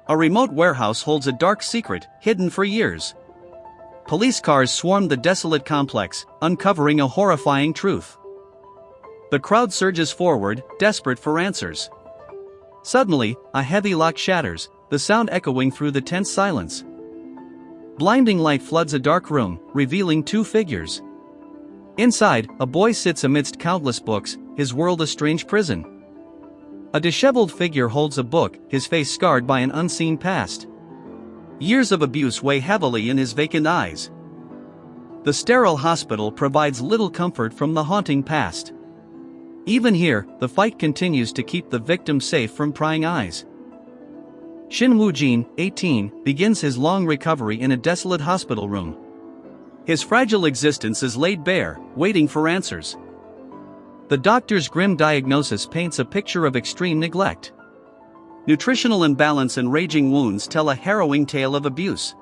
A remote warehouse holds a dark secret, hidden for years. Police cars swarm the desolate complex, uncovering a horrifying truth. The crowd surges forward, desperate for answers. Suddenly, a heavy lock shatters, the sound echoing through the tense silence. Blinding light floods a dark room, revealing two figures. Inside, a boy sits amidst countless books, his world a strange prison. A disheveled figure holds a book, his face scarred by an unseen past. Years of abuse weigh heavily in his vacant eyes. The sterile hospital provides little comfort from the haunting past. Even here, the fight continues to keep the victim safe from prying eyes. Shin Woo-jin, 18, begins his long recovery in a desolate hospital room. His fragile existence is laid bare, waiting for answers. The doctor's grim diagnosis paints a picture of extreme neglect. Nutritional imbalance and raging wounds tell a harrowing tale of abuse.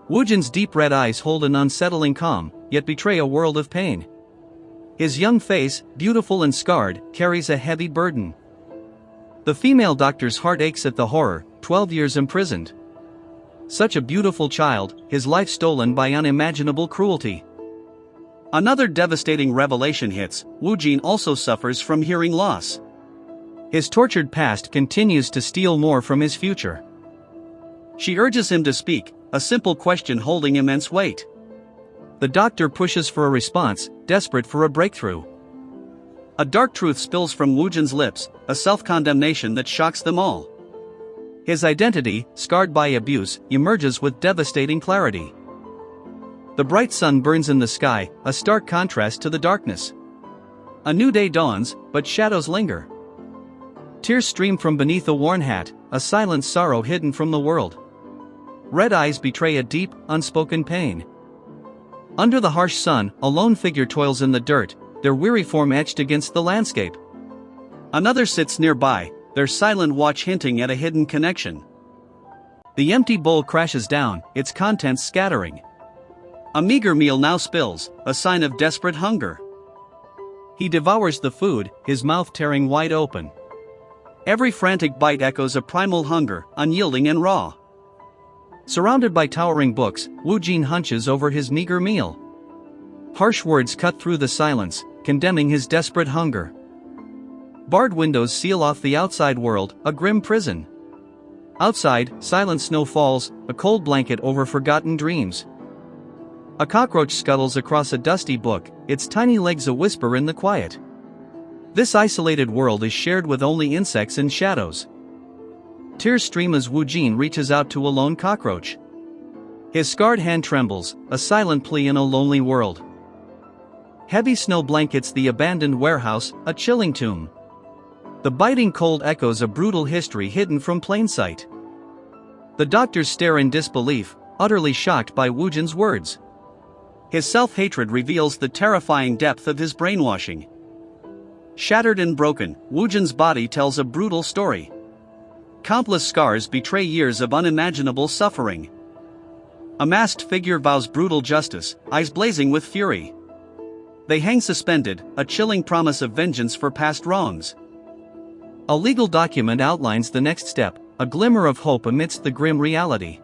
Woo-jin's deep red eyes hold an unsettling calm, yet betray a world of pain. His young face, beautiful and scarred, carries a heavy burden. The female doctor's heart aches at the horror, 12 years imprisoned. Such a beautiful child, his life stolen by unimaginable cruelty. Another devastating revelation hits. Woo-jin also suffers from hearing loss. His tortured past continues to steal more from his future. She urges him to speak, a simple question holding immense weight. The doctor pushes for a response, desperate for a breakthrough. A dark truth spills from Woo-jin's lips, a self-condemnation that shocks them all. His identity, scarred by abuse, emerges with devastating clarity. The bright sun burns in the sky, a stark contrast to the darkness. A new day dawns, but shadows linger. Tears stream from beneath a worn hat, a silent sorrow hidden from the world. Red eyes betray a deep, unspoken pain. Under the harsh sun, a lone figure toils in the dirt, their weary form etched against the landscape. Another sits nearby, their silent watch hinting at a hidden connection. The empty bowl crashes down, its contents scattering. A meager meal now spills, a sign of desperate hunger. He devours the food, his mouth tearing wide open. Every frantic bite echoes a primal hunger, unyielding and raw. Surrounded by towering books, Woo-jin hunches over his meager meal. Harsh words cut through the silence, condemning his desperate hunger. Barred windows seal off the outside world, a grim prison. Outside, silent snow falls, a cold blanket over forgotten dreams. A cockroach scuttles across a dusty book, its tiny legs a whisper in the quiet. This isolated world is shared with only insects and shadows. Tears stream as Woo-jin reaches out to a lone cockroach. His scarred hand trembles, a silent plea in a lonely world. Heavy snow blankets the abandoned warehouse, a chilling tomb. The biting cold echoes a brutal history hidden from plain sight. The doctors stare in disbelief, utterly shocked by Woo-jin's words. His self-hatred reveals the terrifying depth of his brainwashing. Shattered and broken, Woo-jin's body tells a brutal story. Countless scars betray years of unimaginable suffering. A masked figure vows brutal justice, eyes blazing with fury. They hang suspended, a chilling promise of vengeance for past wrongs. A legal document outlines the next step, a glimmer of hope amidst the grim reality.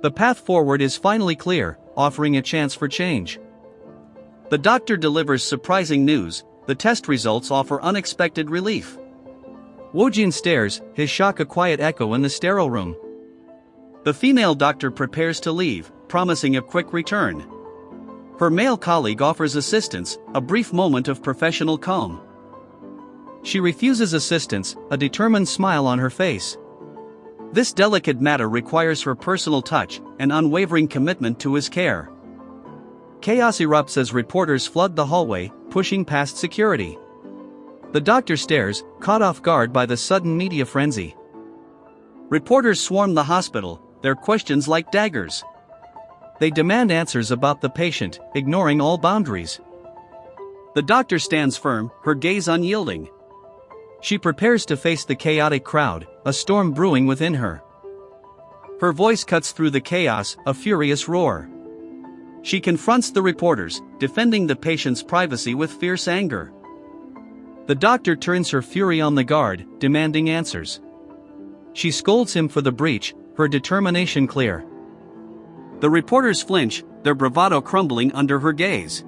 The path forward is finally clear, offering a chance for change. The doctor delivers surprising news, the test results offer unexpected relief. Woo-jin stares, his shock a quiet echo in the sterile room. The female doctor prepares to leave, promising a quick return. Her male colleague offers assistance, a brief moment of professional calm. She refuses assistance, a determined smile on her face. This delicate matter requires her personal touch, an unwavering commitment to his care. Chaos erupts as reporters flood the hallway, pushing past security. The doctor stares, caught off guard by the sudden media frenzy. Reporters swarm the hospital, their questions like daggers. They demand answers about the patient, ignoring all boundaries. The doctor stands firm, her gaze unyielding. She prepares to face the chaotic crowd, a storm brewing within her. Her voice cuts through the chaos, a furious roar. She confronts the reporters, defending the patient's privacy with fierce anger. The doctor turns her fury on the guard, demanding answers. She scolds him for the breach, her determination clear. The reporters flinch, their bravado crumbling under her gaze.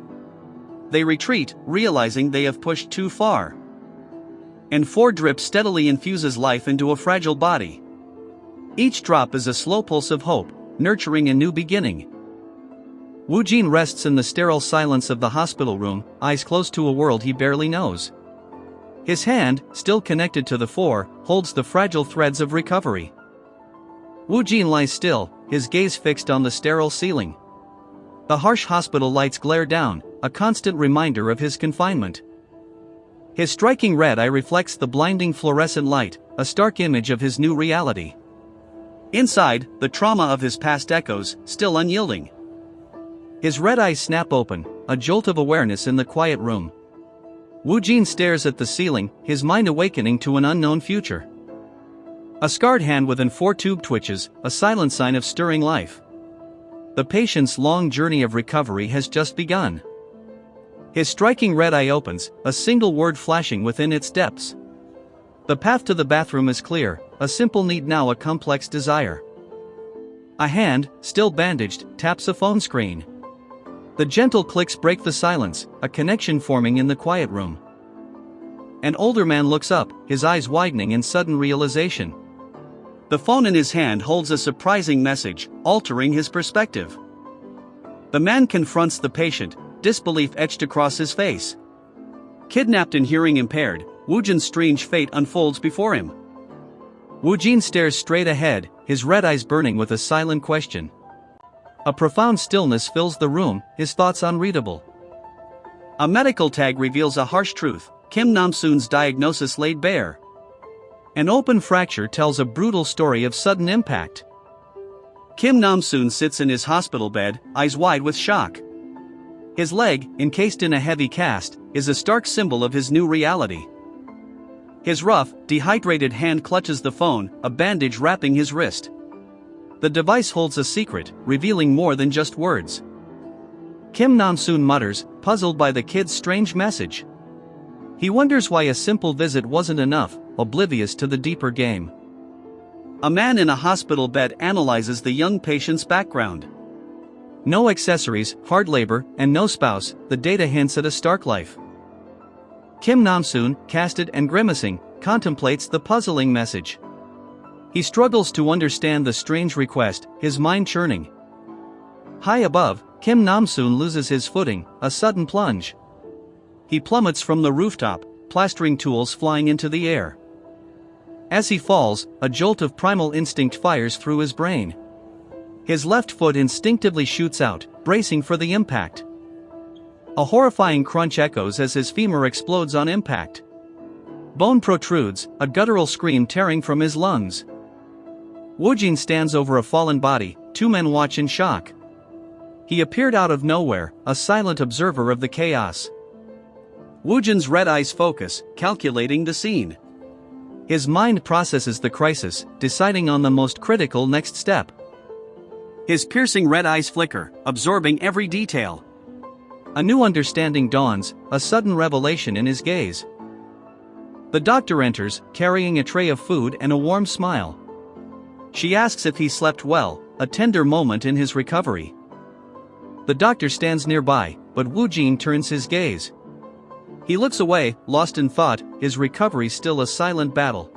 They retreat, realizing they have pushed too far. N4 drip steadily infuses life into a fragile body. Each drop is a slow pulse of hope, nurturing a new beginning. Woo Jin rests in the sterile silence of the hospital room, eyes close to a world he barely knows. His hand, still connected to the floor, holds the fragile threads of recovery. Woo Jin lies still, his gaze fixed on the sterile ceiling. The harsh hospital lights glare down, a constant reminder of his confinement. His striking red eye reflects the blinding fluorescent light, a stark image of his new reality. Inside, the trauma of his past echoes, still unyielding. His red eyes snap open, a jolt of awareness in the quiet room. Woo Jin stares at the ceiling, his mind awakening to an unknown future. A scarred hand within 4 tube twitches, a silent sign of stirring life. The patient's long journey of recovery has just begun. His striking red eye opens, a single word flashing within its depths. The path to the bathroom is clear, a simple need now a complex desire. A hand, still bandaged, taps a phone screen. The gentle clicks break the silence, a connection forming in the quiet room. An older man looks up, his eyes widening in sudden realization. The phone in his hand holds a surprising message, altering his perspective. The man confronts the patient, disbelief etched across his face. Kidnapped and hearing impaired, Woo Jin's strange fate unfolds before him. Woo Jin stares straight ahead, his red eyes burning with a silent question. A profound stillness fills the room, his thoughts unreadable. A medical tag reveals a harsh truth, Kim Nam-soon's diagnosis laid bare. An open fracture tells a brutal story of sudden impact. Kim Nam-soon sits in his hospital bed, eyes wide with shock. His leg, encased in a heavy cast, is a stark symbol of his new reality. His rough, dehydrated hand clutches the phone, a bandage wrapping his wrist. The device holds a secret, revealing more than just words. Kim Nam-soon mutters, puzzled by the kid's strange message. He wonders why a simple visit wasn't enough, oblivious to the deeper game. A man in a hospital bed analyzes the young patient's background. No accessories, hard labor, and no spouse, the data hints at a stark life. Kim Nam-soon, casted and grimacing, contemplates the puzzling message. He struggles to understand the strange request, his mind churning. High above, Kim Nam-soon loses his footing, a sudden plunge. He plummets from the rooftop, plastering tools flying into the air. As he falls, a jolt of primal instinct fires through his brain. His left foot instinctively shoots out, bracing for the impact. A horrifying crunch echoes as his femur explodes on impact. Bone protrudes, a guttural scream tearing from his lungs. Woo Jin stands over a fallen body, 2 men watch in shock. He appeared out of nowhere, a silent observer of the chaos. Woo Jin's red eyes focus, calculating the scene. His mind processes the crisis, deciding on the most critical next step. His piercing red eyes flicker, absorbing every detail. A new understanding dawns, a sudden revelation in his gaze. The doctor enters, carrying a tray of food and a warm smile. She asks if he slept well, a tender moment in his recovery. The doctor stands nearby, but Woo Jin turns his gaze. He looks away, lost in thought, his recovery still a silent battle.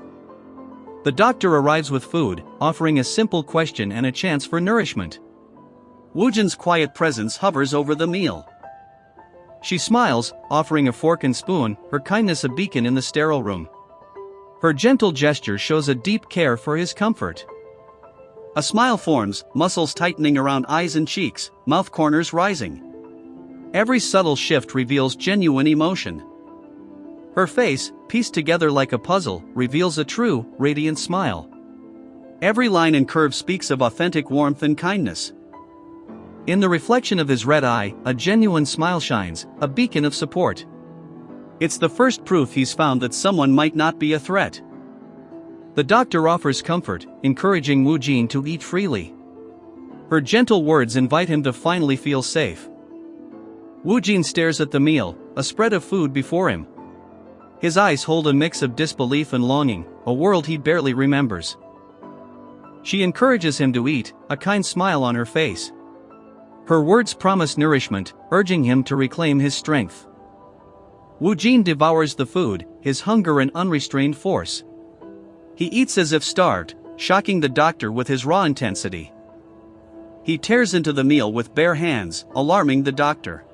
The doctor arrives with food, offering a simple question and a chance for nourishment. Woo Jin's quiet presence hovers over the meal. She smiles, offering a fork and spoon, her kindness a beacon in the sterile room. Her gentle gesture shows a deep care for his comfort. A smile forms, muscles tightening around eyes and cheeks, mouth corners rising. Every subtle shift reveals genuine emotion. Her face, pieced together like a puzzle, reveals a true, radiant smile. Every line and curve speaks of authentic warmth and kindness. In the reflection of his red eye, a genuine smile shines, a beacon of support. It's the first proof he's found that someone might not be a threat. The doctor offers comfort, encouraging Woo Jin to eat freely. Her gentle words invite him to finally feel safe. Woo Jin stares at the meal, a spread of food before him. His eyes hold a mix of disbelief and longing, a world he barely remembers. She encourages him to eat, a kind smile on her face. Her words promise nourishment, urging him to reclaim his strength. Woo Jin devours the food, his hunger an unrestrained force. He eats as if starved, shocking the doctor with his raw intensity. He tears into the meal with bare hands, alarming the doctor.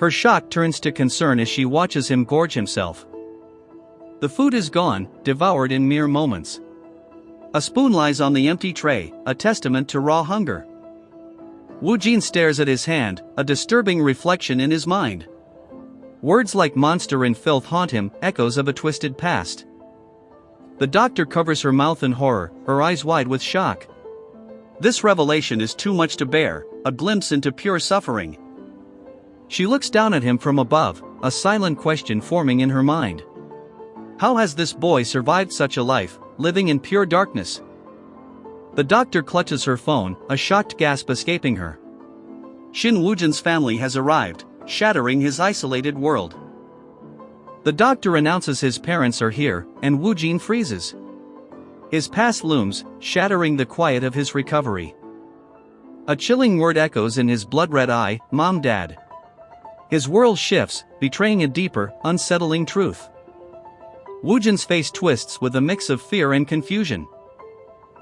Her shock turns to concern as she watches him gorge himself. The food is gone, devoured in mere moments. A spoon lies on the empty tray, a testament to raw hunger. Woo Jin stares at his hand, a disturbing reflection in his mind. Words like monster and filth haunt him, echoes of a twisted past. The doctor covers her mouth in horror, her eyes wide with shock. This revelation is too much to bear, a glimpse into pure suffering. She looks down at him from above, a silent question forming in her mind. How has this boy survived such a life, living in pure darkness? The doctor clutches her phone, a shocked gasp escaping her. Shin Woojin's family has arrived, shattering his isolated world. The doctor announces his parents are here, and Woo Jin freezes. His past looms, shattering the quiet of his recovery. A chilling word echoes in his blood-red eye, Mom, Dad. His world shifts, betraying a deeper, unsettling truth. Woo Jin's face twists with a mix of fear and confusion.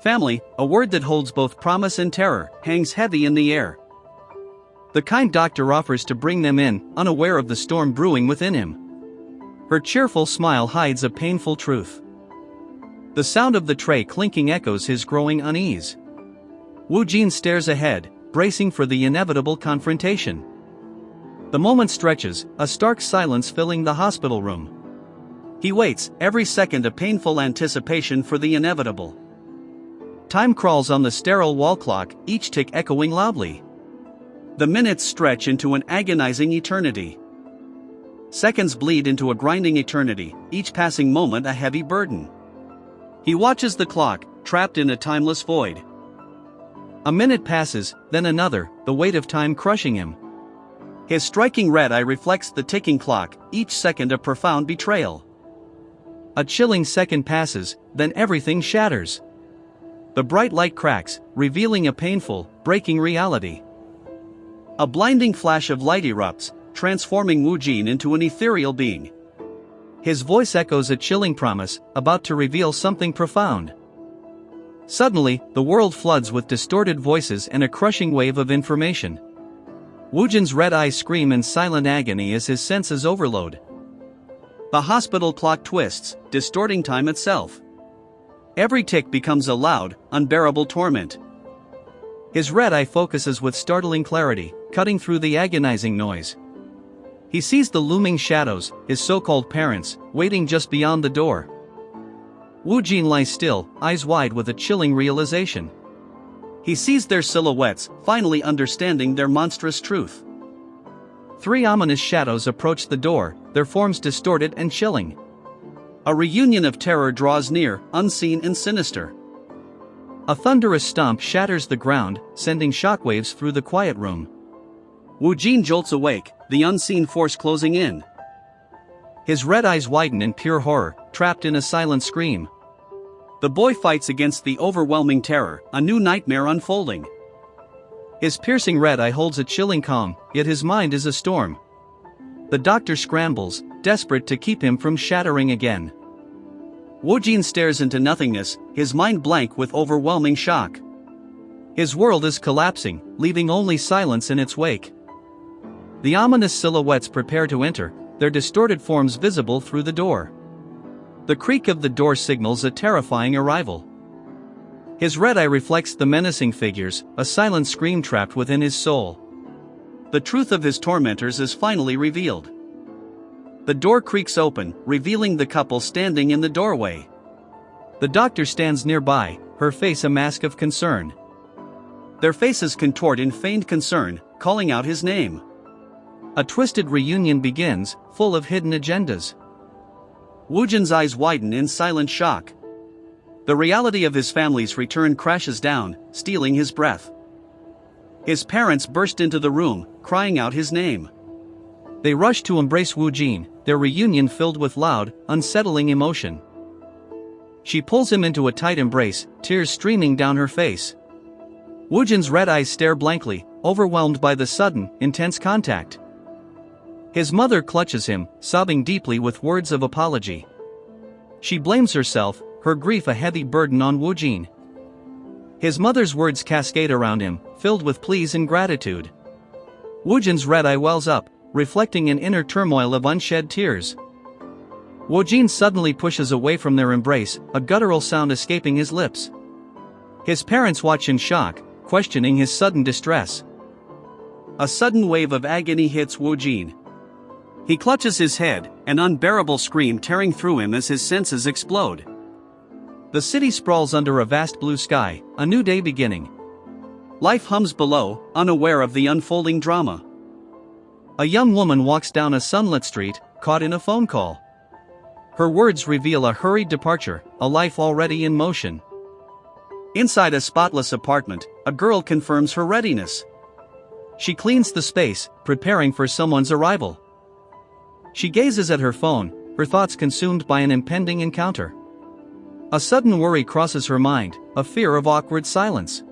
Family, a word that holds both promise and terror, hangs heavy in the air. The kind doctor offers to bring them in, unaware of the storm brewing within him. Her cheerful smile hides a painful truth. The sound of the tray clinking echoes his growing unease. Woo Jin stares ahead, bracing for the inevitable confrontation. The moment stretches, a stark silence filling the hospital room. He waits, every second a painful anticipation for the inevitable. Time crawls on the sterile wall clock, each tick echoing loudly. The minutes stretch into an agonizing eternity. Seconds bleed into a grinding eternity, each passing moment a heavy burden. He watches the clock, trapped in a timeless void. A minute passes, then another, the weight of time crushing him. His striking red eye reflects the ticking clock, each second a profound betrayal. A chilling second passes, then everything shatters. The bright light cracks, revealing a painful, breaking reality. A blinding flash of light erupts, transforming Woo Jin into an ethereal being. His voice echoes a chilling promise, about to reveal something profound. Suddenly, the world floods with distorted voices and a crushing wave of information. Woo Jin's red eyes scream in silent agony as his senses overload. The hospital clock twists, distorting time itself. Every tick becomes a loud, unbearable torment. His red eye focuses with startling clarity, cutting through the agonizing noise. He sees the looming shadows, his so-called parents, waiting just beyond the door. Woo Jin lies still, eyes wide with a chilling realization. He sees their silhouettes, finally understanding their monstrous truth. Three ominous shadows approach the door, their forms distorted and chilling. A reunion of terror draws near, unseen and sinister. A thunderous stomp shatters the ground, sending shockwaves through the quiet room. Woo Jin jolts awake, the unseen force closing in. His red eyes widen in pure horror, trapped in a silent scream. The boy fights against the overwhelming terror, a new nightmare unfolding. His piercing red eye holds a chilling calm, yet his mind is a storm. The doctor scrambles, desperate to keep him from shattering again. Woo Jin stares into nothingness, his mind blank with overwhelming shock. His world is collapsing, leaving only silence in its wake. The ominous silhouettes prepare to enter, their distorted forms visible through the door. The creak of the door signals a terrifying arrival. His red eye reflects the menacing figures, a silent scream trapped within his soul. The truth of his tormentors is finally revealed. The door creaks open, revealing the couple standing in the doorway. The doctor stands nearby, her face a mask of concern. Their faces contort in feigned concern, calling out his name. A twisted reunion begins, full of hidden agendas. Woo Jin's eyes widen in silent shock. The reality of his family's return crashes down, stealing his breath. His parents burst into the room, crying out his name. They rush to embrace Woo Jin, their reunion filled with loud, unsettling emotion. She pulls him into a tight embrace, tears streaming down her face. Woojin's red eyes stare blankly, overwhelmed by the sudden, intense contact. His mother clutches him, sobbing deeply with words of apology. She blames herself, her grief a heavy burden on Woojin. His mother's words cascade around him, filled with pleas and gratitude. Woojin's red eye wells up, reflecting an inner turmoil of unshed tears. Woojin suddenly pushes away from their embrace, a guttural sound escaping his lips. His parents watch in shock, questioning his sudden distress. A sudden wave of agony hits Woojin. He clutches his head, an unbearable scream tearing through him as his senses explode. The city sprawls under a vast blue sky, a new day beginning. Life hums below, unaware of the unfolding drama. A young woman walks down a sunlit street, caught in a phone call. Her words reveal a hurried departure, a life already in motion. Inside a spotless apartment, a girl confirms her readiness. She cleans the space, preparing for someone's arrival. She gazes at her phone, her thoughts consumed by an impending encounter. A sudden worry crosses her mind, a fear of awkward silence.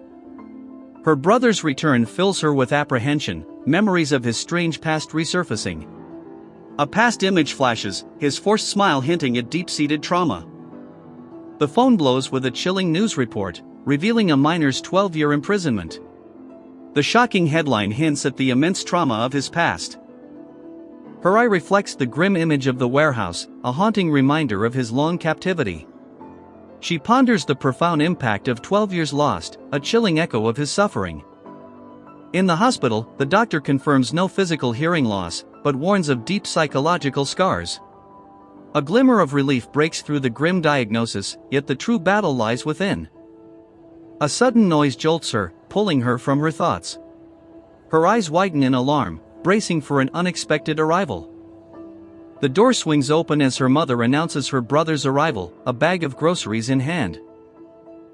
Her brother's return fills her with apprehension, memories of his strange past resurfacing. A past image flashes, his forced smile hinting at deep-seated trauma. The phone blows with a chilling news report, revealing a minor's 12-year imprisonment. The shocking headline hints at the immense trauma of his past. Her eye reflects the grim image of the warehouse, a haunting reminder of his long captivity. She ponders the profound impact of 12 years lost, a chilling echo of his suffering. In the hospital, the doctor confirms no physical hearing loss, but warns of deep psychological scars. A glimmer of relief breaks through the grim diagnosis, yet the true battle lies within. A sudden noise jolts her, pulling her from her thoughts. Her eyes widen in alarm, bracing for an unexpected arrival. The door swings open as her mother announces her brother's arrival, a bag of groceries in hand.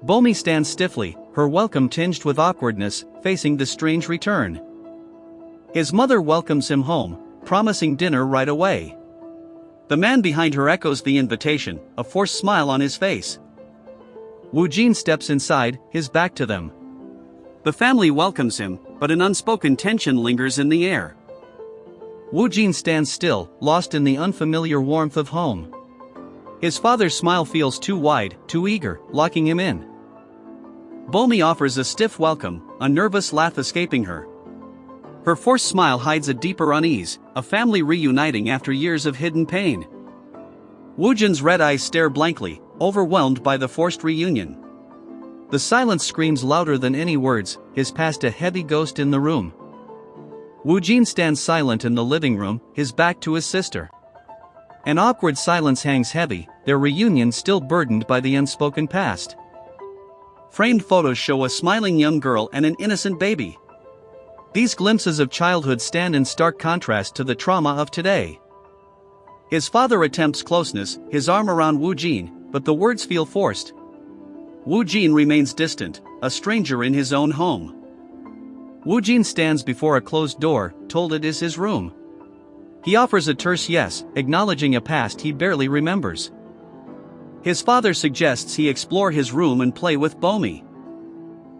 Bomi stands stiffly, her welcome tinged with awkwardness, facing the strange return. His mother welcomes him home, promising dinner right away. The man behind her echoes the invitation, a forced smile on his face. Woojin steps inside, his back to them. The family welcomes him, but an unspoken tension lingers in the air. Woojin stands still, lost in the unfamiliar warmth of home. His father's smile feels too wide, too eager, locking him in. Bomi offers a stiff welcome, a nervous laugh escaping her. Her forced smile hides a deeper unease, a family reuniting after years of hidden pain. Woojin's red eyes stare blankly, overwhelmed by the forced reunion. The silence screams louder than any words, his past a heavy ghost in the room. Woojin stands silent in the living room, his back to his sister. An awkward silence hangs heavy, their reunion still burdened by the unspoken past. Framed photos show a smiling young girl and an innocent baby. These glimpses of childhood stand in stark contrast to the trauma of today. His father attempts closeness, his arm around Woojin, but the words feel forced. Woojin remains distant, a stranger in his own home. Woojin stands before a closed door, told it is his room. He offers a terse yes, acknowledging a past he barely remembers. His father suggests he explore his room and play with Bomi.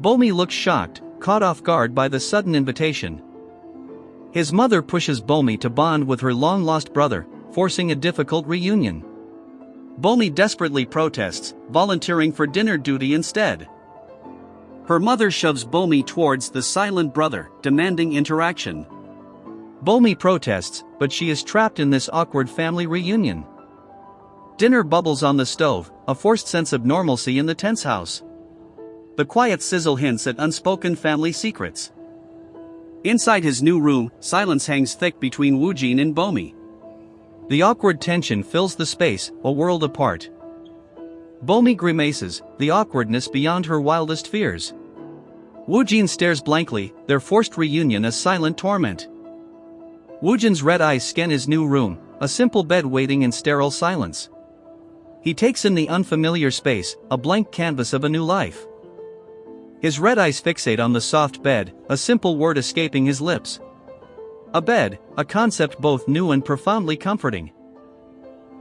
Bomi looks shocked, caught off guard by the sudden invitation. His mother pushes Bomi to bond with her long-lost brother, forcing a difficult reunion. Bomi desperately protests, volunteering for dinner duty instead. Her mother shoves Bomi towards the silent brother, demanding interaction. Bomi protests, but she is trapped in this awkward family reunion. Dinner bubbles on the stove, a forced sense of normalcy in the tense house. The quiet sizzle hints at unspoken family secrets. Inside his new room, silence hangs thick between Woojin and Bomi. The awkward tension fills the space, a world apart. Bomi grimaces, the awkwardness beyond her wildest fears. Woojin stares blankly, their forced reunion a silent torment. Woojin's red eyes scan his new room, a simple bed waiting in sterile silence. He takes in the unfamiliar space, a blank canvas of a new life. His red eyes fixate on the soft bed, a simple word escaping his lips. A bed, a concept both new and profoundly comforting.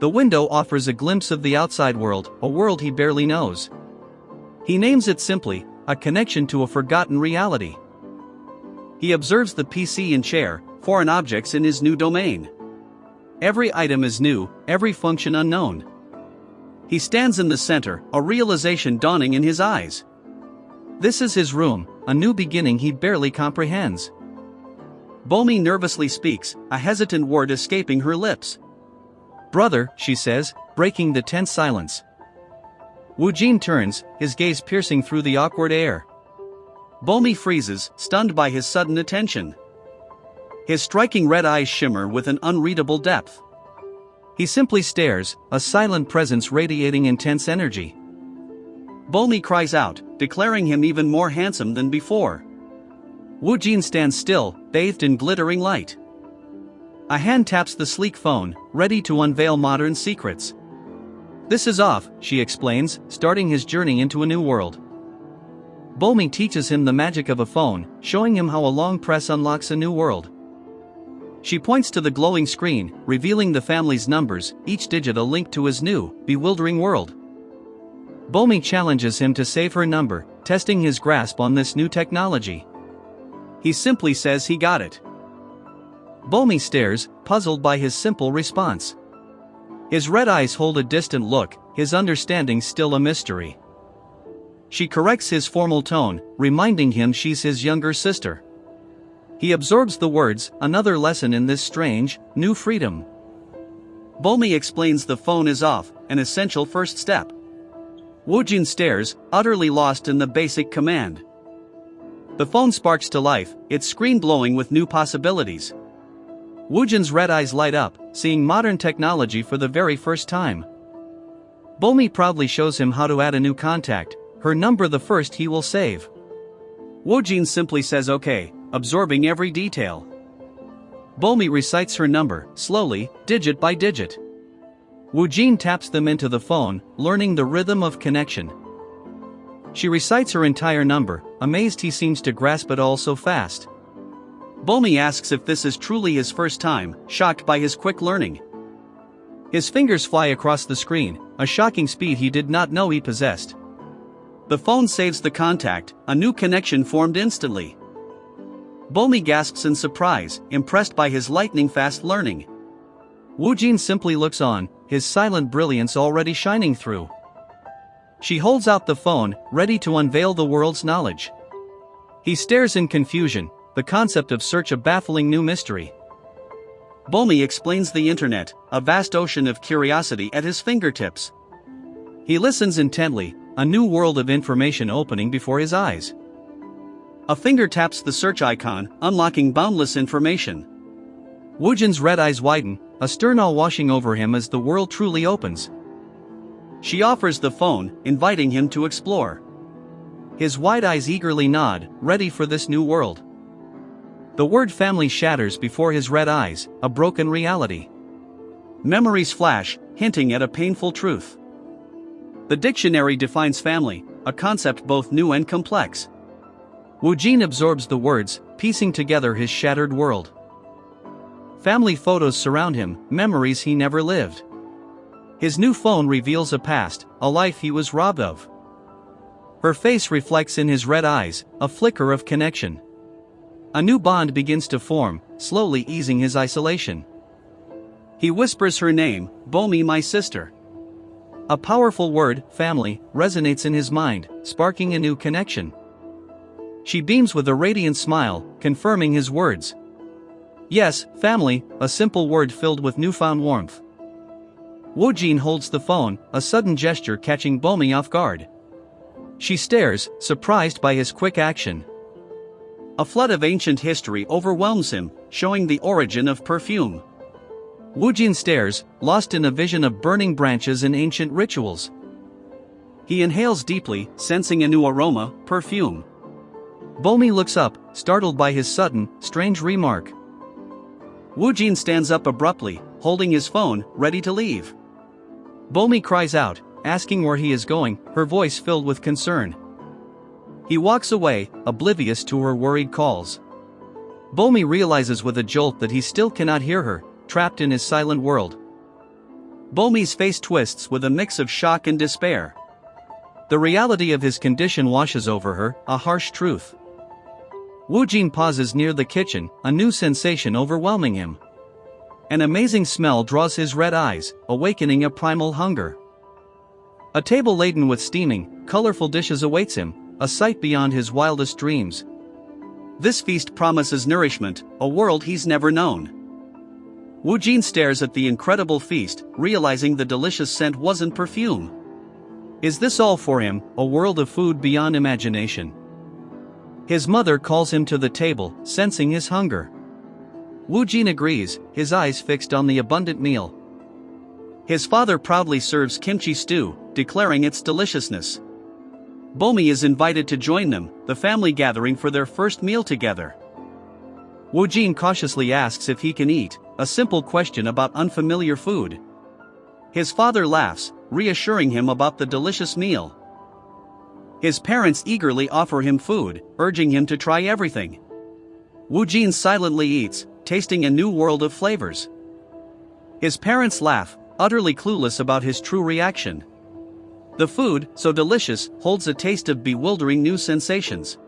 The window offers a glimpse of the outside world, a world he barely knows. He names it simply, a connection to a forgotten reality. He observes the PC and chair, foreign objects in his new domain. Every item is new, every function unknown. He stands in the center, a realization dawning in his eyes. This is his room, a new beginning he barely comprehends. Bomi nervously speaks, a hesitant word escaping her lips. "Brother," she says, breaking the tense silence. Woojin turns, his gaze piercing through the awkward air. Bomi freezes, stunned by his sudden attention. His striking red eyes shimmer with an unreadable depth. He simply stares, a silent presence radiating intense energy. Bomi cries out, declaring him even more handsome than before. Woojin stands still, bathed in glittering light. A hand taps the sleek phone, ready to unveil modern secrets. "This is off," she explains, starting his journey into a new world. Bomi teaches him the magic of a phone, showing him how a long press unlocks a new world. She points to the glowing screen, revealing the family's numbers, each digit a link to his new, bewildering world. Bomi challenges him to save her number, testing his grasp on this new technology. He simply says he got it. Bomi stares, puzzled by his simple response. His red eyes hold a distant look, his understanding still a mystery. She corrects his formal tone, reminding him she's his younger sister. He absorbs the words, another lesson in this strange, new freedom. Bomi explains the phone is off, an essential first step. Woojin stares, utterly lost in the basic command. The phone sparks to life, its screen glowing with new possibilities. Woojin's red eyes light up, seeing modern technology for the very first time. Bomi proudly shows him how to add a new contact, her number the first he will save. Woojin simply says okay, absorbing every detail. Bomi recites her number, slowly, digit by digit. Woojin taps them into the phone, learning the rhythm of connection. She recites her entire number, amazed he seems to grasp it all so fast. Bomi asks if this is truly his first time, shocked by his quick learning. His fingers fly across the screen, a shocking speed he did not know he possessed. The phone saves the contact, a new connection formed instantly. Bomi gasps in surprise, impressed by his lightning-fast learning. Woojin simply looks on, his silent brilliance already shining through. She holds out the phone, ready to unveil the world's knowledge. He stares in confusion, the concept of search a baffling new mystery. Bomi explains the internet, a vast ocean of curiosity at his fingertips. He listens intently, a new world of information opening before his eyes. A finger taps the search icon, unlocking boundless information. Woojin's red eyes widen, a stern awe washing over him as the world truly opens. She offers the phone, inviting him to explore. His wide eyes eagerly nod, ready for this new world. The word family shatters before his red eyes, a broken reality. Memories flash, hinting at a painful truth. The dictionary defines family, a concept both new and complex. Woojin absorbs the words, piecing together his shattered world. Family photos surround him, memories he never lived. His new phone reveals a past, a life he was robbed of. Her face reflects in his red eyes, a flicker of connection. A new bond begins to form, slowly easing his isolation. He whispers her name, Bomi, my sister. A powerful word, family, resonates in his mind, sparking a new connection. She beams with a radiant smile, confirming his words. Yes, family, a simple word filled with newfound warmth. Woojin holds the phone, a sudden gesture catching Bomi off guard. She stares, surprised by his quick action. A flood of ancient history overwhelms him, showing the origin of perfume. Woojin stares, lost in a vision of burning branches and ancient rituals. He inhales deeply, sensing a new aroma, perfume. Bomi looks up, startled by his sudden, strange remark. Woojin stands up abruptly, holding his phone, ready to leave. Bomi cries out, asking where he is going, her voice filled with concern. He walks away, oblivious to her worried calls. Bomi realizes with a jolt that he still cannot hear her, trapped in his silent world. Bomi's face twists with a mix of shock and despair. The reality of his condition washes over her, a harsh truth. Woojin pauses near the kitchen, a new sensation overwhelming him. An amazing smell draws his red eyes, awakening a primal hunger. A table laden with steaming, colorful dishes awaits him, a sight beyond his wildest dreams. This feast promises nourishment, a world he's never known. Woojin stares at the incredible feast, realizing the delicious scent wasn't perfume. Is this all for him, a world of food beyond imagination? His mother calls him to the table, sensing his hunger. Woojin agrees, his eyes fixed on the abundant meal. His father proudly serves kimchi stew, declaring its deliciousness. Bomi is invited to join them, the family gathering for their first meal together. Woojin cautiously asks if he can eat, a simple question about unfamiliar food. His father laughs, reassuring him about the delicious meal. His parents eagerly offer him food, urging him to try everything. Woojin silently eats, tasting a new world of flavors. His parents laugh, utterly clueless about his true reaction. The food, so delicious, holds a taste of bewildering new sensations.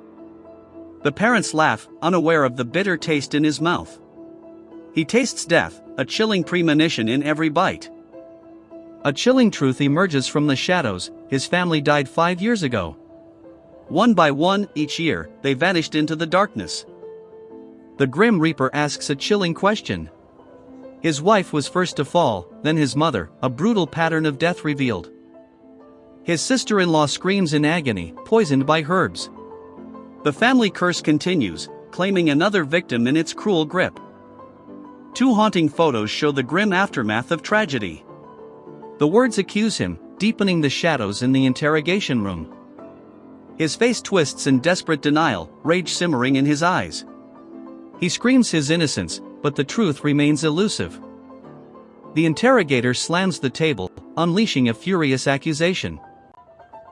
The parents laugh, unaware of the bitter taste in his mouth. He tastes death, a chilling premonition in every bite. A chilling truth emerges from the shadows: his family died 5 years ago. One by one, each year, they vanished into the darkness. The Grim Reaper asks a chilling question. His wife was first to fall, then his mother, a brutal pattern of death revealed. His sister-in-law screams in agony, poisoned by herbs. The family curse continues, claiming another victim in its cruel grip. 2 haunting photos show the grim aftermath of tragedy. The words accuse him, deepening the shadows in the interrogation room. His face twists in desperate denial, rage simmering in his eyes. He screams his innocence, but the truth remains elusive. The interrogator slams the table, unleashing a furious accusation.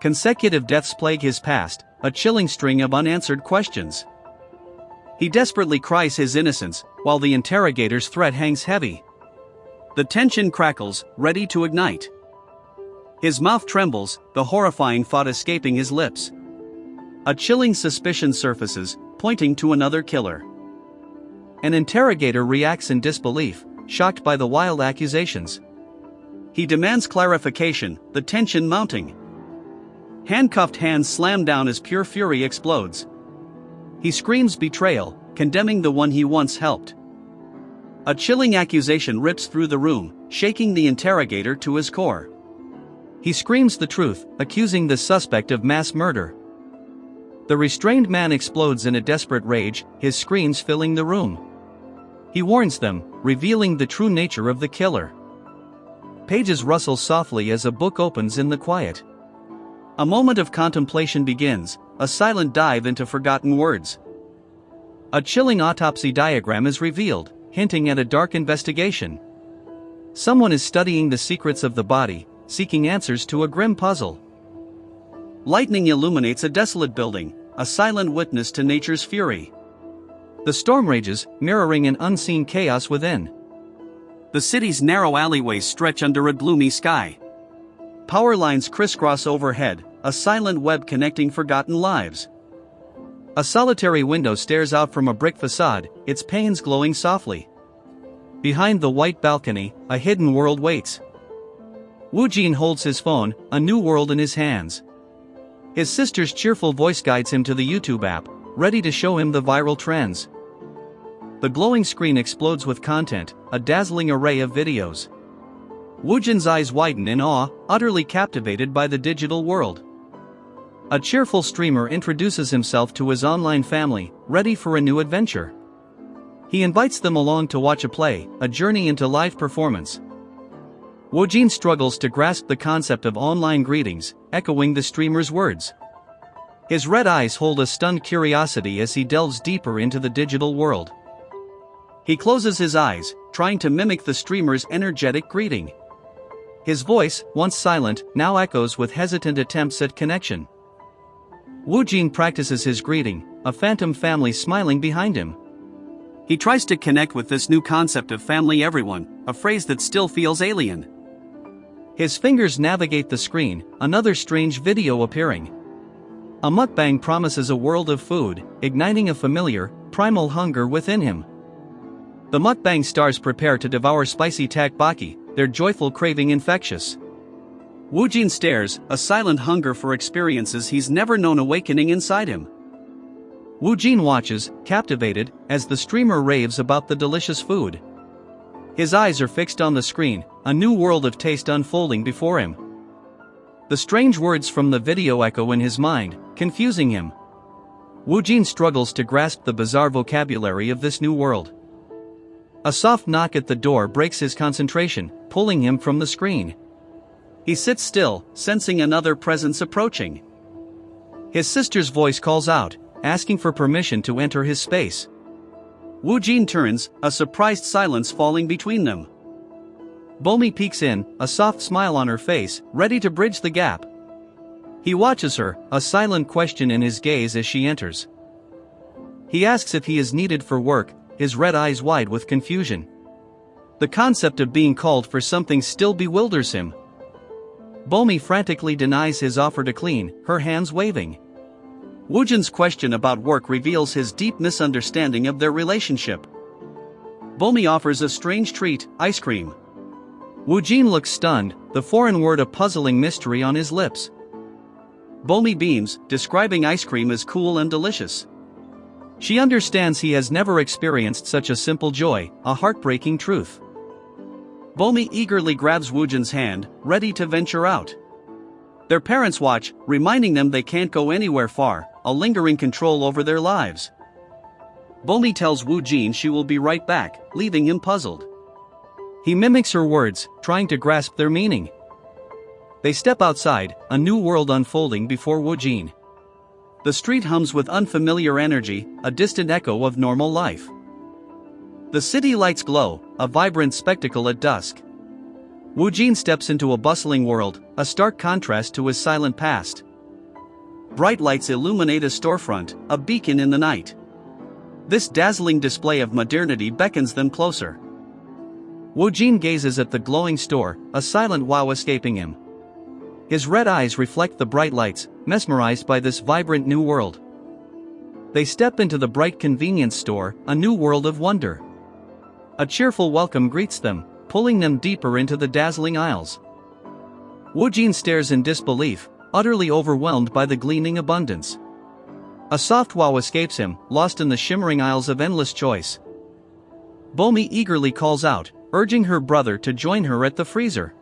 Consecutive deaths plague his past, a chilling string of unanswered questions. He desperately cries his innocence, while the interrogator's threat hangs heavy. The tension crackles, ready to ignite. His mouth trembles, the horrifying thought escaping his lips. A chilling suspicion surfaces, pointing to another killer. An interrogator reacts in disbelief, shocked by the wild accusations. He demands clarification, the tension mounting. Handcuffed hands slam down as pure fury explodes. He screams betrayal, condemning the one he once helped. A chilling accusation rips through the room, shaking the interrogator to his core. He screams the truth, accusing the suspect of mass murder. The restrained man explodes in a desperate rage, his screams filling the room. He warns them, revealing the true nature of the killer. Pages rustle softly as a book opens in the quiet. A moment of contemplation begins, a silent dive into forgotten words. A chilling autopsy diagram is revealed, hinting at a dark investigation. Someone is studying the secrets of the body, seeking answers to a grim puzzle. Lightning illuminates a desolate building, a silent witness to nature's fury. The storm rages, mirroring an unseen chaos within. The city's narrow alleyways stretch under a gloomy sky. Power lines crisscross overhead, a silent web connecting forgotten lives. A solitary window stares out from a brick facade, its panes glowing softly. Behind the white balcony, a hidden world waits. Woojin holds his phone, a new world in his hands. His sister's cheerful voice guides him to the YouTube app, ready to show him the viral trends. The glowing screen explodes with content, a dazzling array of videos. Woojin's eyes widen in awe, utterly captivated by the digital world. A cheerful streamer introduces himself to his online family, ready for a new adventure. He invites them along to watch a play, a journey into live performance. Woojin struggles to grasp the concept of online greetings, echoing the streamer's words. His red eyes hold a stunned curiosity as he delves deeper into the digital world. He closes his eyes, trying to mimic the streamer's energetic greeting. His voice, once silent, now echoes with hesitant attempts at connection. Woojin practices his greeting, a phantom family smiling behind him. He tries to connect with this new concept of family everyone, a phrase that still feels alien. His fingers navigate the screen, another strange video appearing. A mukbang promises a world of food, igniting a familiar, primal hunger within him. The mukbang stars prepare to devour spicy tteokbokki, their joyful craving infectious. Woojin stares, a silent hunger for experiences he's never known awakening inside him. Woojin watches, captivated, as the streamer raves about the delicious food. His eyes are fixed on the screen, a new world of taste unfolding before him. The strange words from the video echo in his mind, confusing him. Woojin struggles to grasp the bizarre vocabulary of this new world. A soft knock at the door breaks his concentration, pulling him from the screen. He sits still, sensing another presence approaching. His sister's voice calls out, asking for permission to enter his space. Woojin turns, a surprised silence falling between them. Bomi peeks in, a soft smile on her face, ready to bridge the gap. He watches her, a silent question in his gaze as she enters. He asks if he is needed for work, his red eyes wide with confusion. The concept of being called for something still bewilders him. Bomi frantically denies his offer to clean, her hands waving. Woojin's question about work reveals his deep misunderstanding of their relationship. Bomi offers a strange treat, ice cream. Woojin looks stunned, the foreign word a puzzling mystery on his lips. Bomi beams, describing ice cream as cool and delicious. She understands he has never experienced such a simple joy, a heartbreaking truth. Bomi eagerly grabs Woojin's hand, ready to venture out. Their parents watch, reminding them they can't go anywhere far, a lingering control over their lives. Bomi tells Woojin she will be right back, leaving him puzzled. He mimics her words, trying to grasp their meaning. They step outside, a new world unfolding before Woojin. The street hums with unfamiliar energy, a distant echo of normal life. The city lights glow, a vibrant spectacle at dusk. Woojin steps into a bustling world, a stark contrast to his silent past. Bright lights illuminate a storefront, a beacon in the night. This dazzling display of modernity beckons them closer. Woojin gazes at the glowing store, a silent wow escaping him. His red eyes reflect the bright lights, mesmerized by this vibrant new world. They step into the bright convenience store, a new world of wonder. A cheerful welcome greets them, pulling them deeper into the dazzling aisles. Woojin stares in disbelief, utterly overwhelmed by the gleaming abundance. A soft wow escapes him, lost in the shimmering aisles of endless choice. Bomi eagerly calls out, urging her brother to join her at the freezer.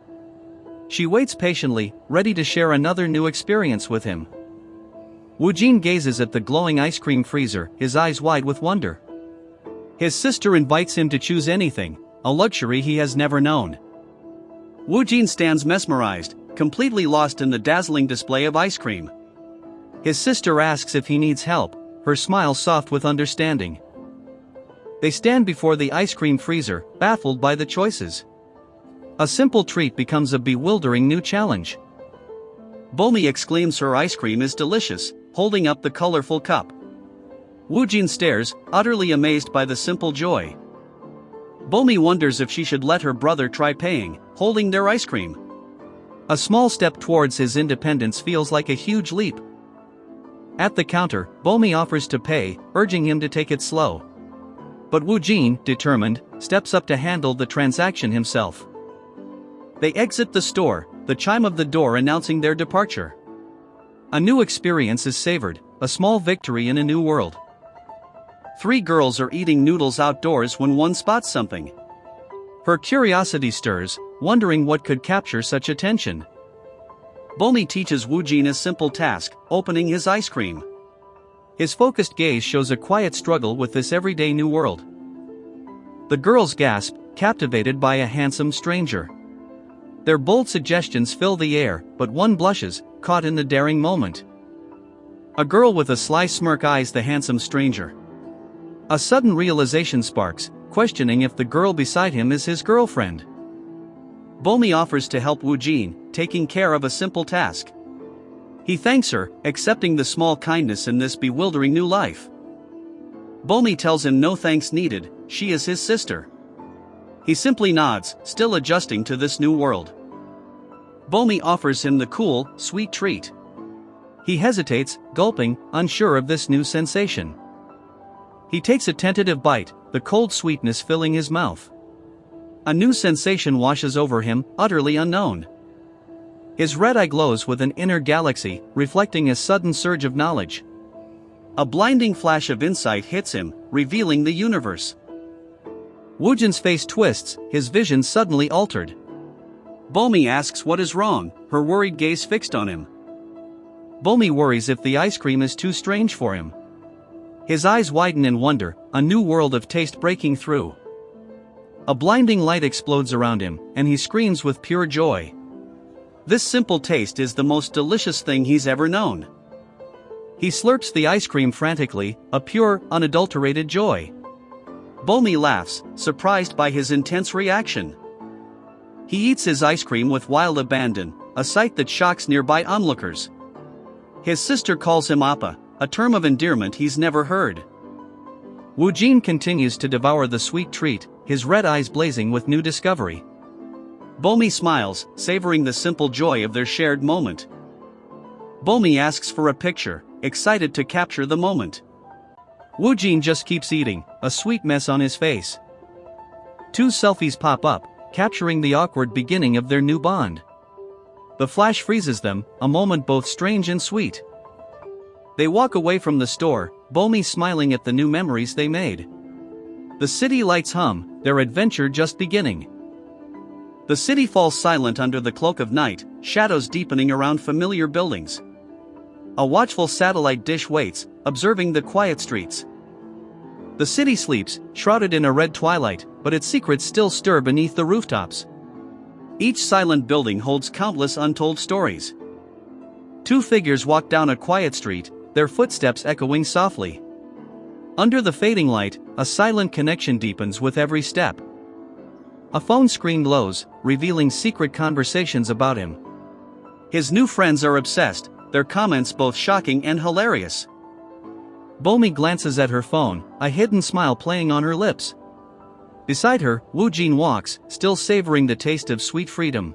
She waits patiently, ready to share another new experience with him. Woojin gazes at the glowing ice cream freezer, his eyes wide with wonder. His sister invites him to choose anything, a luxury he has never known. Woojin stands mesmerized, completely lost in the dazzling display of ice cream. His sister asks if he needs help, her smile soft with understanding. They stand before the ice cream freezer, baffled by the choices. A simple treat becomes a bewildering new challenge. Bomi exclaims her ice cream is delicious, holding up the colorful cup. Woojin stares, utterly amazed by the simple joy. Bomi wonders if she should let her brother try paying, holding their ice cream. A small step towards his independence feels like a huge leap. At the counter, Bomi offers to pay, urging him to take it slow. But Woojin, determined, steps up to handle the transaction himself. They exit the store, the chime of the door announcing their departure. A new experience is savored, a small victory in a new world. Three girls are eating noodles outdoors when one spots something. Her curiosity stirs, wondering what could capture such attention. Bomi teaches Woojin a simple task, opening his ice cream. His focused gaze shows a quiet struggle with this everyday new world. The girls gasp, captivated by a handsome stranger. Their bold suggestions fill the air, but one blushes, caught in the daring moment. A girl with a sly smirk eyes the handsome stranger. A sudden realization sparks, questioning if the girl beside him is his girlfriend. Bomi offers to help Woojin, taking care of a simple task. He thanks her, accepting the small kindness in this bewildering new life. Bomi tells him no thanks needed, she is his sister. He simply nods, still adjusting to this new world. Bomi offers him the cool, sweet treat. He hesitates, gulping, unsure of this new sensation. He takes a tentative bite, the cold sweetness filling his mouth. A new sensation washes over him, utterly unknown. His red eye glows with an inner galaxy, reflecting a sudden surge of knowledge. A blinding flash of insight hits him, revealing the universe. Woojin's face twists, his vision suddenly altered. Bomi asks what is wrong, her worried gaze fixed on him. Bomi worries if the ice cream is too strange for him. His eyes widen in wonder, a new world of taste breaking through. A blinding light explodes around him, and he screams with pure joy. This simple taste is the most delicious thing he's ever known. He slurps the ice cream frantically, a pure, unadulterated joy. Bomi laughs, surprised by his intense reaction. He eats his ice cream with wild abandon, a sight that shocks nearby onlookers. His sister calls him Appa, a term of endearment he's never heard. Woojin continues to devour the sweet treat, his red eyes blazing with new discovery. Bomi smiles, savoring the simple joy of their shared moment. Bomi asks for a picture, excited to capture the moment. Woojin just keeps eating, a sweet mess on his face. 2 selfies pop up, capturing the awkward beginning of their new bond. The flash freezes them, a moment both strange and sweet. They walk away from the store, Bomi smiling at the new memories they made. The city lights hum, their adventure just beginning. The city falls silent under the cloak of night, shadows deepening around familiar buildings. A watchful satellite dish waits, observing the quiet streets. The city sleeps, shrouded in a red twilight, but its secrets still stir beneath the rooftops. Each silent building holds countless untold stories. 2 figures walk down a quiet street, their footsteps echoing softly. Under the fading light, a silent connection deepens with every step. A phone screen glows, revealing secret conversations about him. His new friends are obsessed, their comments both shocking and hilarious. Bomi glances at her phone, a hidden smile playing on her lips. Beside her, Woojin walks, still savoring the taste of sweet freedom.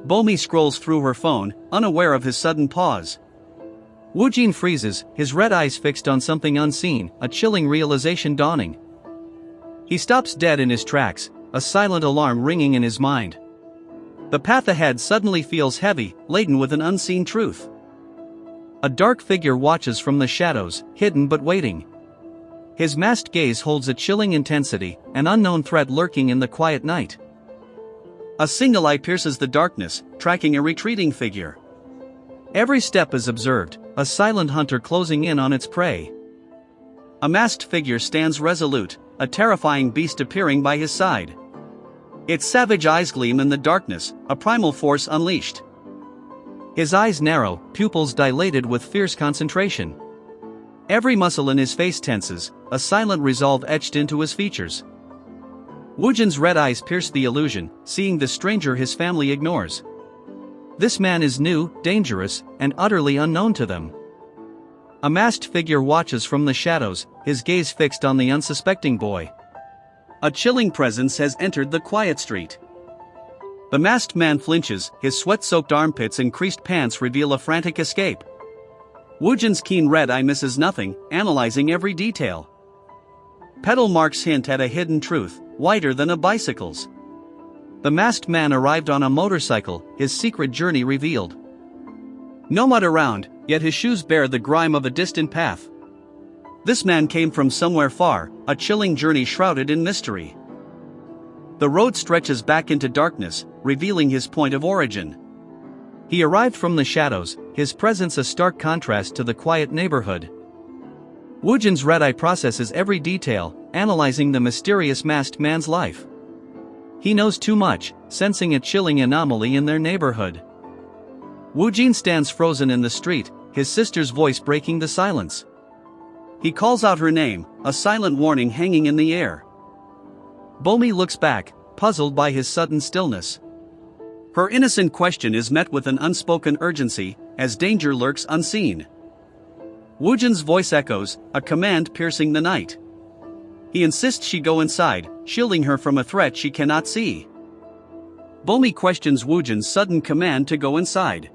Bomi scrolls through her phone, unaware of his sudden pause. Woojin freezes, his red eyes fixed on something unseen, a chilling realization dawning. He stops dead in his tracks, a silent alarm ringing in his mind. The path ahead suddenly feels heavy, laden with an unseen truth. A dark figure watches from the shadows, hidden but waiting. His masked gaze holds a chilling intensity, an unknown threat lurking in the quiet night. A single eye pierces the darkness, tracking a retreating figure. Every step is observed, a silent hunter closing in on its prey. A masked figure stands resolute, a terrifying beast appearing by his side. Its savage eyes gleam in the darkness, a primal force unleashed. His eyes narrow, pupils dilated with fierce concentration. Every muscle in his face tenses, a silent resolve etched into his features. Woojin's red eyes pierce the illusion, seeing the stranger his family ignores. This man is new, dangerous, and utterly unknown to them. A masked figure watches from the shadows, his gaze fixed on the unsuspecting boy. A chilling presence has entered the quiet street. The masked man flinches, his sweat-soaked armpits and creased pants reveal a frantic escape. Woojin's keen red eye misses nothing, analyzing every detail. Pedal marks hint at a hidden truth, wider than a bicycle's. The masked man arrived on a motorcycle, his secret journey revealed. No mud around, yet his shoes bear the grime of a distant path. This man came from somewhere far, a chilling journey shrouded in mystery. The road stretches back into darkness, revealing his point of origin. He arrived from the shadows, his presence a stark contrast to the quiet neighborhood. Woojin's red eye processes every detail, analyzing the mysterious masked man's life. He knows too much, sensing a chilling anomaly in their neighborhood. Woojin stands frozen in the street, his sister's voice breaking the silence. He calls out her name, a silent warning hanging in the air. Bomi looks back, puzzled by his sudden stillness. Her innocent question is met with an unspoken urgency, as danger lurks unseen. Woojin's voice echoes, a command piercing the night. He insists she go inside, shielding her from a threat she cannot see. Bomi questions Woojin's sudden command to go inside.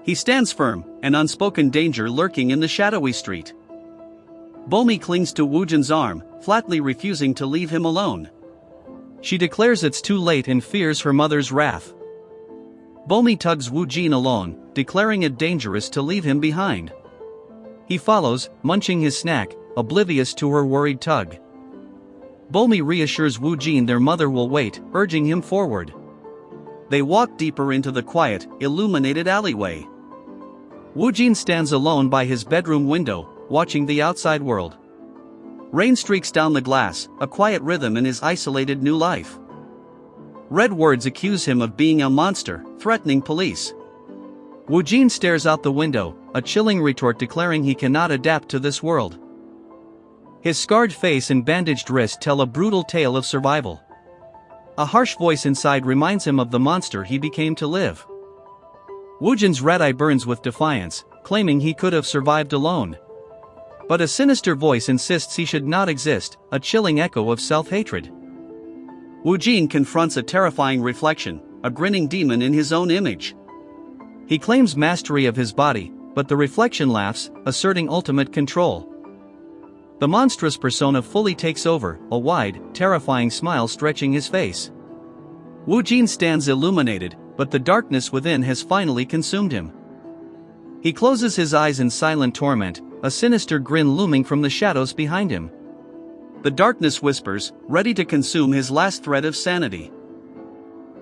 He stands firm, an unspoken danger lurking in the shadowy street. Bomi clings to Woojin's arm, flatly refusing to leave him alone. She declares it's too late and fears her mother's wrath. Bomi tugs Woojin along, declaring it dangerous to leave him behind. He follows, munching his snack, oblivious to her worried tug. Bomi reassures Woojin their mother will wait, urging him forward. They walk deeper into the quiet, illuminated alleyway. Woojin stands alone by his bedroom window, watching the outside world. Rain streaks down the glass, a quiet rhythm in his isolated new life. Red words accuse him of being a monster, threatening police. Woojin stares out the window, a chilling retort declaring he cannot adapt to this world. His scarred face and bandaged wrist tell a brutal tale of survival. A harsh voice inside reminds him of the monster he became to live. Woojin's red eye burns with defiance, claiming he could have survived alone. But a sinister voice insists he should not exist, a chilling echo of self-hatred. Woojin confronts a terrifying reflection, a grinning demon in his own image. He claims mastery of his body, but the reflection laughs, asserting ultimate control. The monstrous persona fully takes over, a wide, terrifying smile stretching his face. Woojin stands illuminated, but the darkness within has finally consumed him. He closes his eyes in silent torment, a sinister grin looming from the shadows behind him. The darkness whispers, ready to consume his last thread of sanity.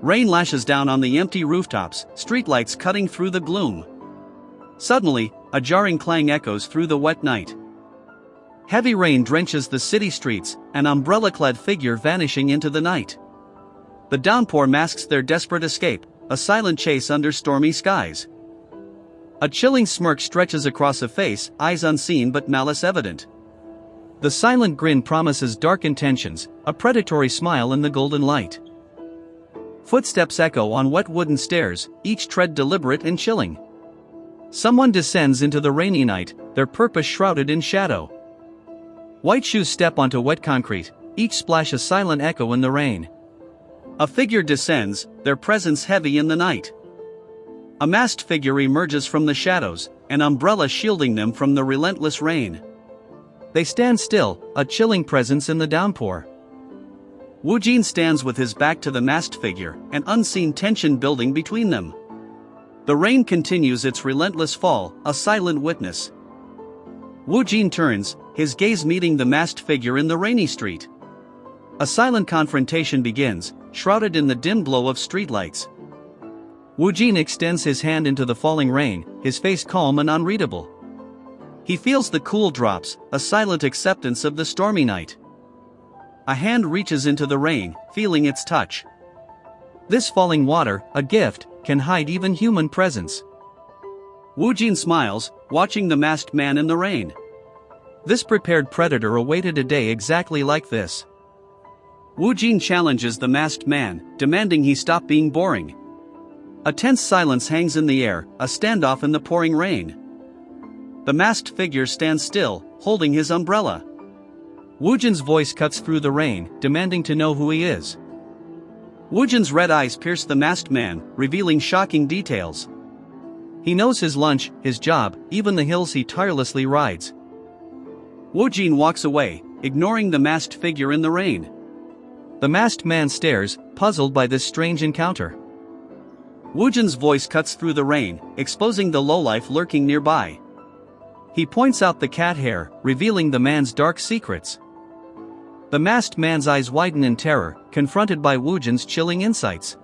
Rain lashes down on the empty rooftops, streetlights cutting through the gloom. Suddenly, a jarring clang echoes through the wet night. Heavy rain drenches the city streets, an umbrella-clad figure vanishing into the night. The downpour masks their desperate escape, a silent chase under stormy skies. A chilling smirk stretches across a face, eyes unseen but malice evident. The silent grin promises dark intentions, a predatory smile in the golden light. Footsteps echo on wet wooden stairs, each tread deliberate and chilling. Someone descends into the rainy night, their purpose shrouded in shadow. White shoes step onto wet concrete, each splash a silent echo in the rain. A figure descends, their presence heavy in the night. A masked figure emerges from the shadows, an umbrella shielding them from the relentless rain. They stand still, a chilling presence in the downpour. Woojin stands with his back to the masked figure, an unseen tension building between them. The rain continues its relentless fall, a silent witness. Woojin turns, his gaze meeting the masked figure in the rainy street. A silent confrontation begins, shrouded in the dim glow of streetlights. Woojin extends his hand into the falling rain, his face calm and unreadable. He feels the cool drops, a silent acceptance of the stormy night. A hand reaches into the rain, feeling its touch. This falling water, a gift, can hide even human presence. Woojin smiles, watching the masked man in the rain. This prepared predator awaited a day exactly like this. Woojin challenges the masked man, demanding he stop being boring. A tense silence hangs in the air, a standoff in the pouring rain. The masked figure stands still, holding his umbrella. Woojin's voice cuts through the rain, demanding to know who he is. Woojin's red eyes pierce the masked man, revealing shocking details. He knows his lunch, his job, even the hills he tirelessly rides. Woojin walks away, ignoring the masked figure in the rain. The masked man stares, puzzled by this strange encounter. Woojin's voice cuts through the rain, exposing the lowlife lurking nearby. He points out the cat hair, revealing the man's dark secrets. The masked man's eyes widen in terror, confronted by Woojin's chilling insights.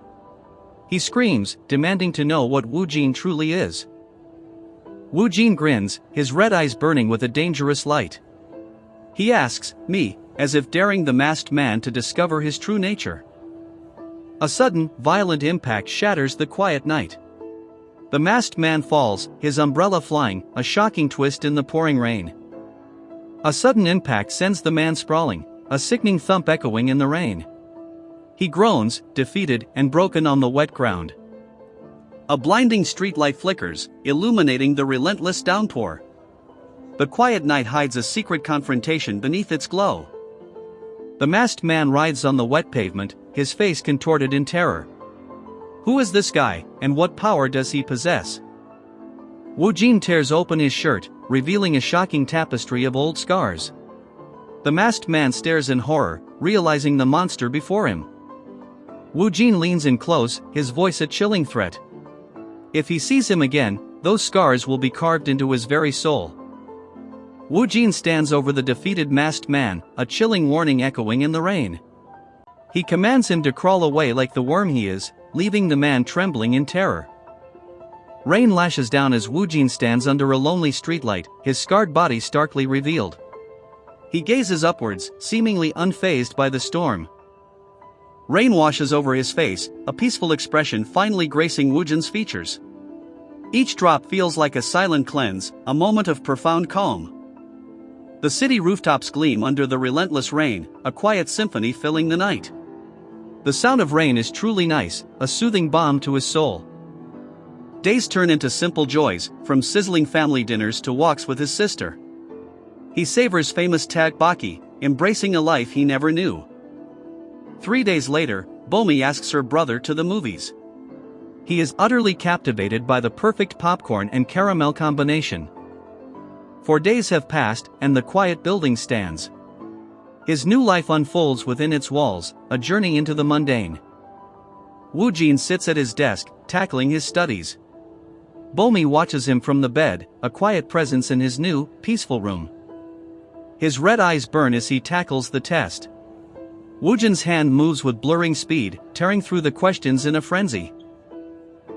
He screams, demanding to know what Woojin truly is. Woojin grins, his red eyes burning with a dangerous light. He asks, "Me?" as if daring the masked man to discover his true nature. A sudden, violent impact shatters the quiet night. The masked man falls, his umbrella flying, a shocking twist in the pouring rain. A sudden impact sends the man sprawling, a sickening thump echoing in the rain. He groans, defeated and broken on the wet ground. A blinding streetlight flickers, illuminating the relentless downpour. The quiet night hides a secret confrontation beneath its glow. The masked man writhes on the wet pavement, his face contorted in terror. Who is this guy, and what power does he possess? Wu Jin tears open his shirt, revealing a shocking tapestry of old scars. The masked man stares in horror, realizing the monster before him. Wu Jin leans in close, his voice a chilling threat. If he sees him again, those scars will be carved into his very soul. Wu Jin stands over the defeated masked man, a chilling warning echoing in the rain. He commands him to crawl away like the worm he is, leaving the man trembling in terror. Rain lashes down as Wu Jin stands under a lonely streetlight, his scarred body starkly revealed. He gazes upwards, seemingly unfazed by the storm. Rain washes over his face, a peaceful expression finally gracing Wu Jin's features. Each drop feels like a silent cleanse, a moment of profound calm. The city rooftops gleam under the relentless rain, a quiet symphony filling the night. The sound of rain is truly nice, a soothing balm to his soul. Days turn into simple joys, from sizzling family dinners to walks with his sister. He savors famous tteokbokki, embracing a life he never knew. 3 days later, Bomi asks her brother to the movies. He is utterly captivated by the perfect popcorn and caramel combination. 4 days have passed, and the quiet building stands. His new life unfolds within its walls, a journey into the mundane. Wu Jin sits at his desk, tackling his studies. Bomi watches him from the bed, a quiet presence in his new, peaceful room. His red eyes burn as he tackles the test. Wu Jin's hand moves with blurring speed, tearing through the questions in a frenzy.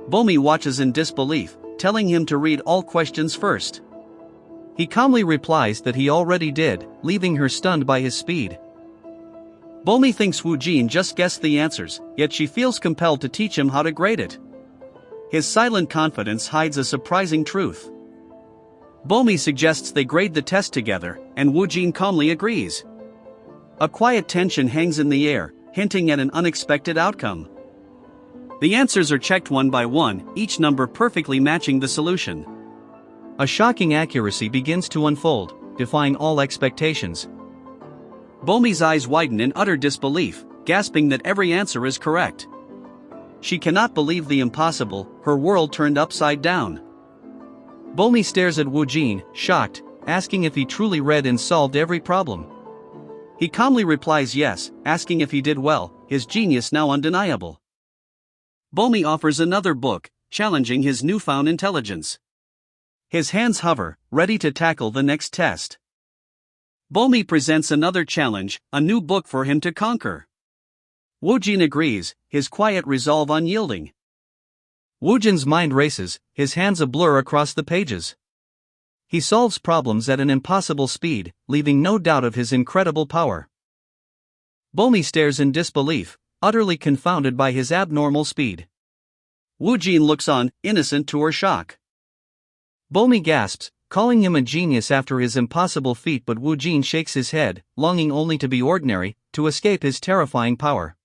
Bomi watches in disbelief, telling him to read all questions first. He calmly replies that he already did, leaving her stunned by his speed. Bomi thinks Wu Jin just guessed the answers, yet she feels compelled to teach him how to grade it. His silent confidence hides a surprising truth. Bomi suggests they grade the test together, and Wu Jin calmly agrees. A quiet tension hangs in the air, hinting at an unexpected outcome. The answers are checked one by one, each number perfectly matching the solution. A shocking accuracy begins to unfold, defying all expectations. Bomi's eyes widen in utter disbelief, gasping that every answer is correct. She cannot believe the impossible, her world turned upside down. Bomi stares at Wu Jin, shocked, asking if he truly read and solved every problem. He calmly replies yes, asking if he did well, his genius now undeniable. Bomi offers another book, challenging his newfound intelligence. His hands hover, ready to tackle the next test. Bomi presents another challenge, a new book for him to conquer. Wu Jin agrees, his quiet resolve unyielding. Wu Jin's mind races, his hands a blur across the pages. He solves problems at an impossible speed, leaving no doubt of his incredible power. Bomi stares in disbelief, utterly confounded by his abnormal speed. Wu Jin looks on, innocent to her shock. Bomi gasps, calling him a genius after his impossible feat, but Wu Jin shakes his head, longing only to be ordinary, to escape his terrifying power.